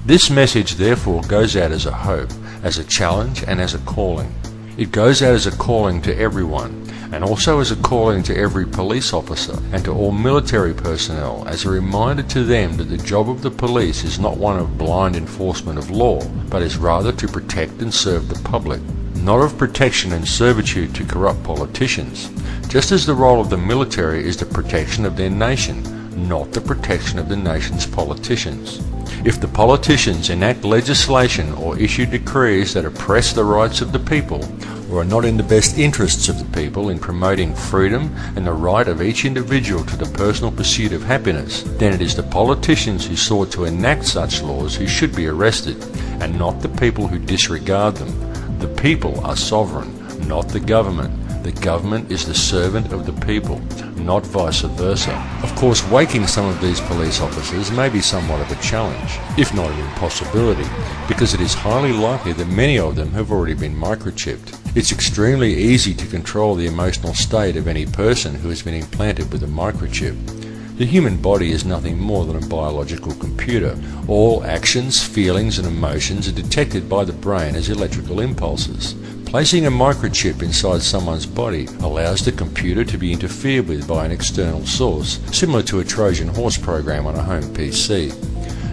This message therefore goes out as a hope, as a challenge, and as a calling. It goes out as a calling to everyone, and also as a calling to every police officer and to all military personnel, as a reminder to them that the job of the police is not one of blind enforcement of law, but is rather to protect and serve the public, not of protection and servitude to corrupt politicians, just as the role of the military is the protection of their nation, not the protection of the nation's politicians. If the politicians enact legislation or issue decrees that oppress the rights of the people, or are not in the best interests of the people in promoting freedom and the right of each individual to the personal pursuit of happiness, then it is the politicians who sought to enact such laws who should be arrested, and not the people who disregard them. The people are sovereign, not the government. The government is the servant of the people, not vice versa. Of course, waking some of these police officers may be somewhat of a challenge, if not an impossibility, because it is highly likely that many of them have already been microchipped. It's extremely easy to control the emotional state of any person who has been implanted with a microchip. The human body is nothing more than a biological computer. All actions, feelings and emotions are detected by the brain as electrical impulses. Placing a microchip inside someone's body allows the computer to be interfered with by an external source, similar to a Trojan horse program on a home PC.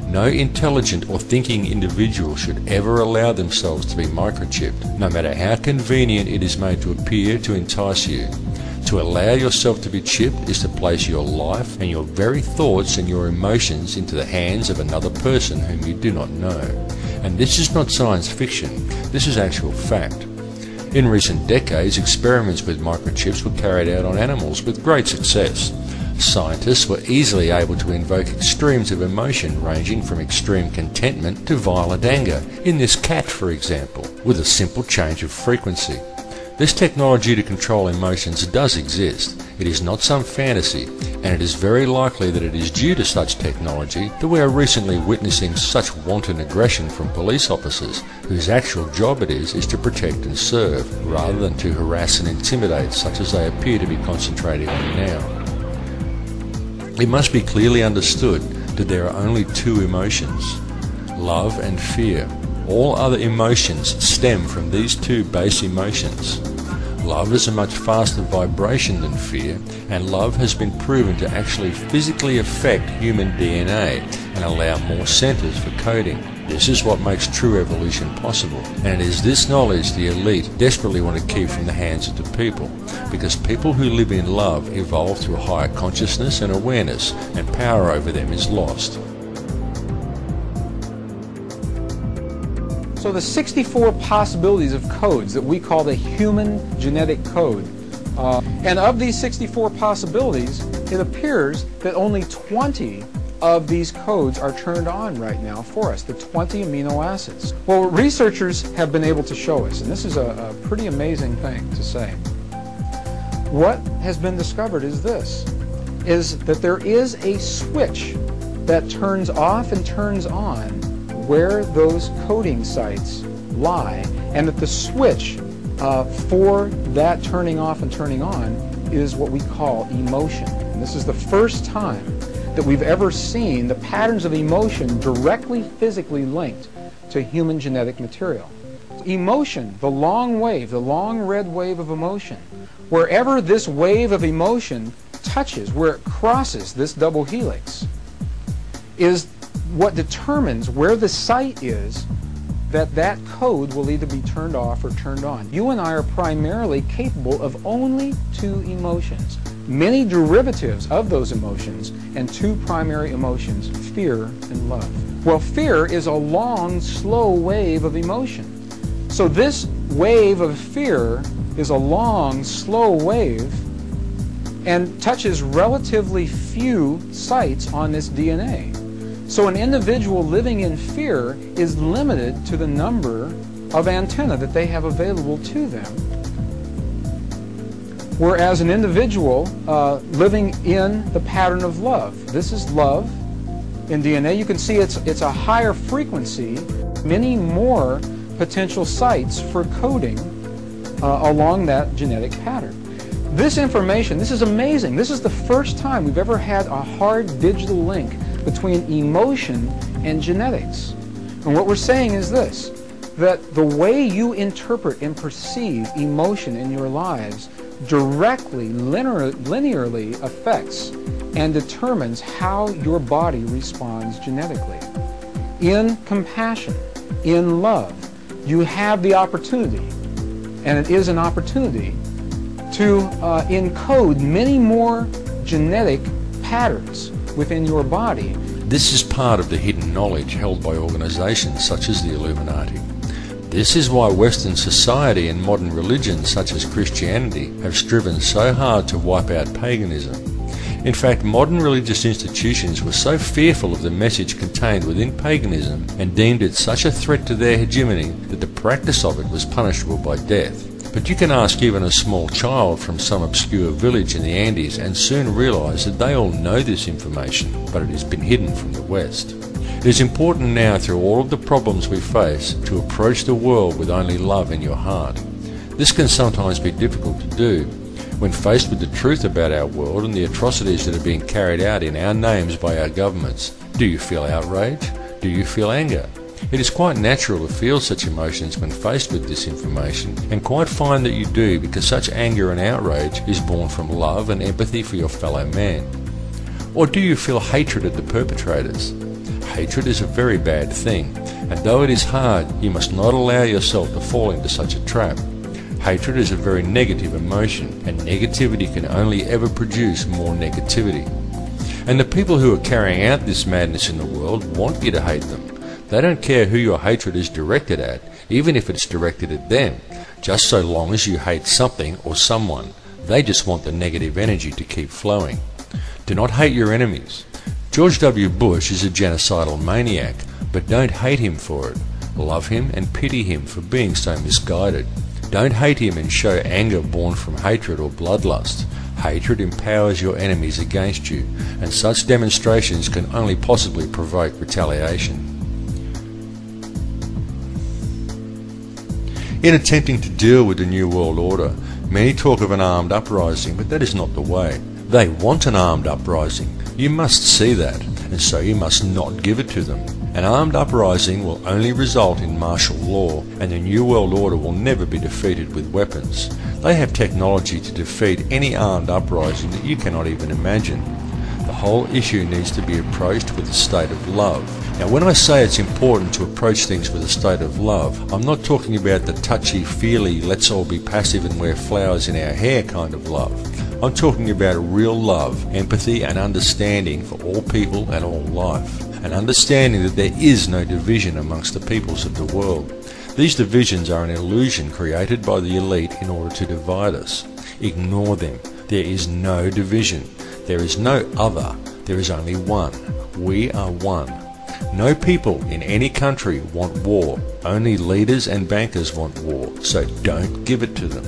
No intelligent or thinking individual should ever allow themselves to be microchipped, no matter how convenient it is made to appear to entice you. To allow yourself to be chipped is to place your life and your very thoughts and your emotions into the hands of another person whom you do not know. And this is not science fiction, this is actual fact. In recent decades, experiments with microchips were carried out on animals with great success. Scientists were easily able to invoke extremes of emotion ranging from extreme contentment to violent anger, in this cat for example, with a simple change of frequency. This technology to control emotions does exist. It is not some fantasy, and it is very likely that it is due to such technology that we are recently witnessing such wanton aggression from police officers, whose actual job it is to protect and serve, rather than to harass and intimidate, such as they appear to be concentrating on now. It must be clearly understood that there are only two emotions, love and fear. All other emotions stem from these two base emotions. Love is a much faster vibration than fear, and love has been proven to actually physically affect human DNA and allow more centers for coding. This is what makes true evolution possible, and it is this knowledge the elite desperately want to keep from the hands of the people, because people who live in love evolve to a higher consciousness and awareness, and power over them is lost. So the 64 possibilities of codes that we call the human genetic code, and of these 64 possibilities, it appears that only 20 of these codes are turned on right now for us, the 20 amino acids. Well, researchers have been able to show us, and this is a pretty amazing thing to say. What has been discovered is this, is that there is a switch that turns off and turns on where those coding sites lie, and that the switch for that turning off and turning on is what we call emotion. And this is the first time that we've ever seen the patterns of emotion directly physically linked to human genetic material. Emotion, the long wave, the long red wave of emotion, wherever this wave of emotion touches, where it crosses this double helix, is what determines where the site is that code will either be turned off or turned on. You and I are primarily capable of only two emotions, many derivatives of those emotions, and two primary emotions, fear and love. Well, fear is a long, slow wave of emotion. So this wave of fear is a long, slow wave and touches relatively few sites on this DNA. So an individual living in fear is limited to the number of antennae that they have available to them. Whereas an individual living in the pattern of love, this is love in DNA, you can see it's a higher frequency, many more potential sites for coding along that genetic pattern. This information, this is amazing. This is the first time we've ever had a hard digital link between emotion and genetics. And what we're saying is this, that the way you interpret and perceive emotion in your lives directly, linearly affects and determines how your body responds genetically. In compassion, in love, you have the opportunity, and it is an opportunity, to encode many more genetic patterns within your body. This is part of the hidden knowledge held by organizations such as the Illuminati. This is why Western society and modern religions such as Christianity have striven so hard to wipe out paganism. In fact, modern religious institutions were so fearful of the message contained within paganism and deemed it such a threat to their hegemony that the practice of it was punishable by death. But you can ask even a small child from some obscure village in the Andes and soon realize that they all know this information, but it has been hidden from the West. It is important now, through all of the problems we face, to approach the world with only love in your heart. This can sometimes be difficult to do. When faced with the truth about our world and the atrocities that are being carried out in our names by our governments, do you feel outrage? Do you feel anger? It is quite natural to feel such emotions when faced with this information, and quite fine that you do, because such anger and outrage is born from love and empathy for your fellow man. Or do you feel hatred at the perpetrators? Hatred is a very bad thing, and though it is hard, you must not allow yourself to fall into such a trap. Hatred is a very negative emotion, and negativity can only ever produce more negativity. And the people who are carrying out this madness in the world want you to hate them. They don't care who your hatred is directed at, even if it's directed at them, just so long as you hate something or someone. They just want the negative energy to keep flowing. Do not hate your enemies. George W. Bush is a genocidal maniac, but don't hate him for it. Love him and pity him for being so misguided. Don't hate him and show anger born from hatred or bloodlust. Hatred empowers your enemies against you, and such demonstrations can only possibly provoke retaliation. In attempting to deal with the New World Order, many talk of an armed uprising, but that is not the way. They want an armed uprising. You must see that, and so you must not give it to them. An armed uprising will only result in martial law, and the New World Order will never be defeated with weapons. They have technology to defeat any armed uprising that you cannot even imagine. The whole issue needs to be approached with a state of love. Now, when I say it's important to approach things with a state of love, I'm not talking about the touchy-feely, let's all be passive and wear flowers in our hair kind of love. I'm talking about real love, empathy and understanding for all people and all life. An understanding that there is no division amongst the peoples of the world. These divisions are an illusion created by the elite in order to divide us. Ignore them. There is no division. There is no other. There is only one. We are one. No people in any country want war. Only leaders and bankers want war, so don't give it to them.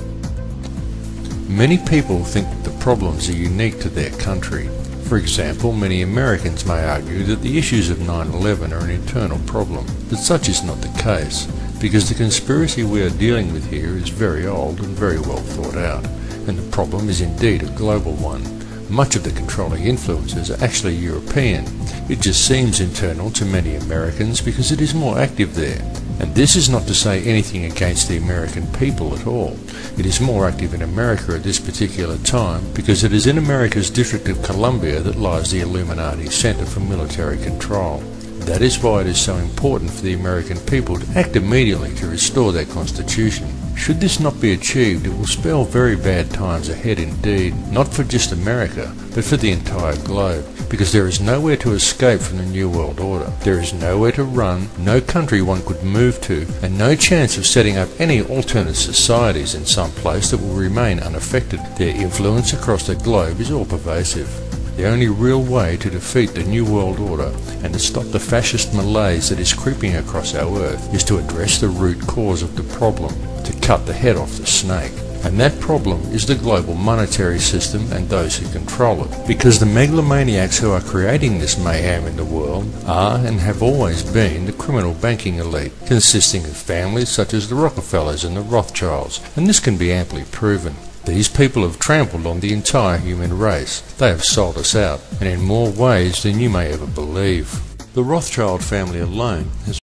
Many people think that the problems are unique to their country. For example, many Americans may argue that the issues of 9/11 are an internal problem, but such is not the case, because the conspiracy we are dealing with here is very old and very well thought out, and the problem is indeed a global one. Much of the controlling influences are actually European. It just seems internal to many Americans because it is more active there. And this is not to say anything against the American people at all. It is more active in America at this particular time because it is in America's District of Columbia that lies the Illuminati Center for Military Control. That is why it is so important for the American people to act immediately to restore their constitution. Should this not be achieved, it will spell very bad times ahead indeed, not for just America, but for the entire globe, because there is nowhere to escape from the New World Order. There is nowhere to run, no country one could move to, and no chance of setting up any alternate societies in some place that will remain unaffected. Their influence across the globe is all pervasive. The only real way to defeat the New World Order and to stop the fascist malaise that is creeping across our earth is to address the root cause of the problem, to cut the head off the snake. And that problem is the global monetary system and those who control it. Because the megalomaniacs who are creating this mayhem in the world are and have always been the criminal banking elite, consisting of families such as the Rockefellers and the Rothschilds, and this can be amply proven. These people have trampled on the entire human race. They have sold us out, and in more ways than you may ever believe. The Rothschild family alone has